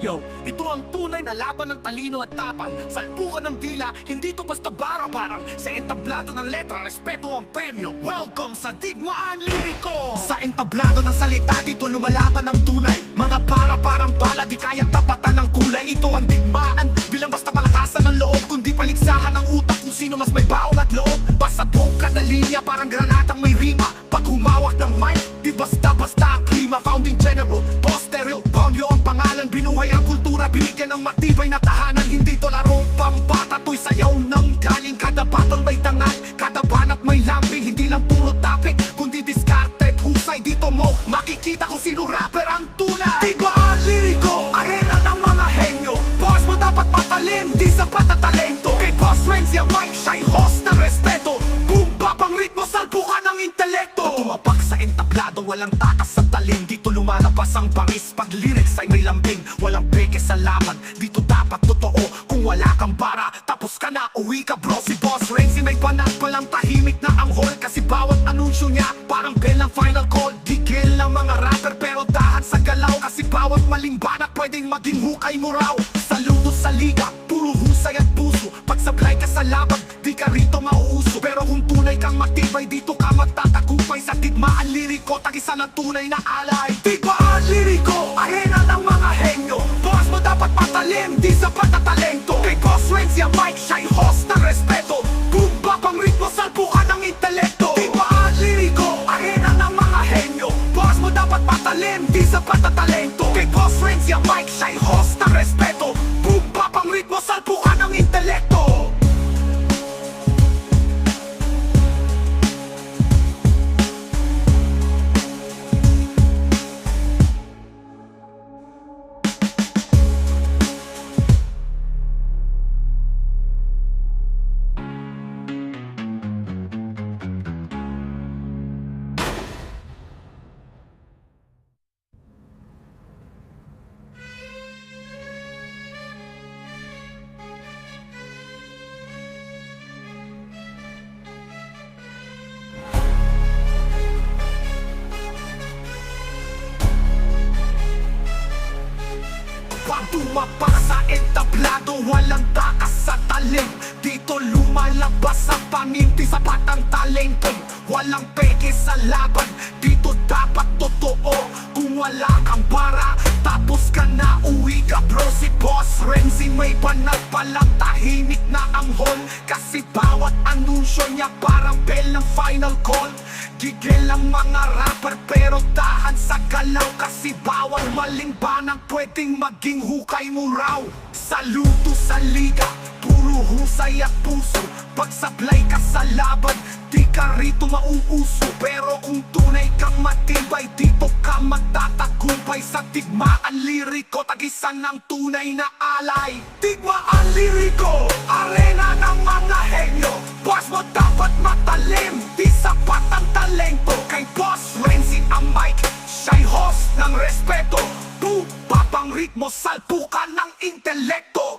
henyo. Ito ang tunay na laban ng talino at tapang. Salpukan ng dila, hindi to basta bara-barang. Sa entablado ng letra, respeto ang premyo. Welcome sa Digmaan Liriko! Sa entablado ng salita, dito lumalaban ng tunay. Mga para-parang bala, di kayang tapatan ng kulay. Ito ang digmaan, bilang basta palakasan ng loob, kundi paligsahan ng utak kung sino mas may baong at loob. Basta buong kada linya, parang granatang may rima. Pag humawak ng mic, di basta-basta ang klima. Founding General, Posteryo, Boundyo ang pangalan. Binuhay ang kultura, binigyan ng matibay na tahanan. Hindi to larong pambata, to'y sayaw ng galing. Kada battle may tangan, kada banat may lambing. Hindi lang puro topic, kundi diskarte at husay. Dito mo makikita kung sino rapper ang tunay. Digmaan Liriko, arena ng mga henyo. Boss mo dapat matalim, di sapat na talento. Kay Boss Renzi ang mic, siya'y host ng respeto. Boom bap ang ritmo, salpukan ng intelekto. Tumapak sa entablado, walang takas sa talim. Dito lumalabas ang bangis, pag lyrics ay may lambing. Walang peke sa laban, dito dapat totoo. Kung wala kang bara, tapos ka na, uwi ka bro. Si Boss Renzi may banat palang tahimik na ang hall. Kasi bawat anunsyo niya, parang bell ng final call. Digil ng mga rapper pero dahan sa galaw. Kasi bawat maling banat pwedeng maging hukay mo raw. Saludo sa liga, puro husay at puso. Pag sablay ka sa laban, di ka rito mauuso. Pero kung tunay kang matibay, dito ka magtatakupay. Sa Digmaan Liriko, tag-isa ng tunay na alay. Digmaan Liriko, arena ng mga henyo. Boss mo dapat matalim, di sapat na talento. Kay Boss Renzi ang mic, siya'y host ng respeto. Boom bap ang ritmo, salpukan ng intelekto. Digmaan Liriko, arena ng mga henyo. Boss mo dapat matalim, di sapat na talento. Kay Boss Renzi ang mic, siya'y host ng respeto. Boom bap ang ritmo, salpukan ng intelekto. Pag tumapak sa entablado, walang takas sa talim. Dito lumalabas ang paninti, sapat ang talento. Walang peke sa laban, dito dapat totoo. Kung wala kang bara, tapos ka na, uwi ka bro. Si Boss Renzi may banat palang tahimik na ang hall. Kasi bawat anunsyo niya parang bell ng final call. Gigil ang mga rapper pero tahan sa galaw. Kasi bawat maling banang pwedeng maging hukay mo raw. Saludo sa liga, puro husay at puso. Pag sablay ka sa laban, di ka rito mauuso. Pero kung tunay kang matibay, dito ka magtatagumpay. Sa Digmaan Liriko, tagisan ng tunay na alay. Digmaan Liriko, arena ng mga henyo. Boss mo dapat matalim, di sapat ang talento. Kay Boss Renzi ang mic, siya'y host ng respeto. Bubap ang ritmo, salpukan ng intelekto.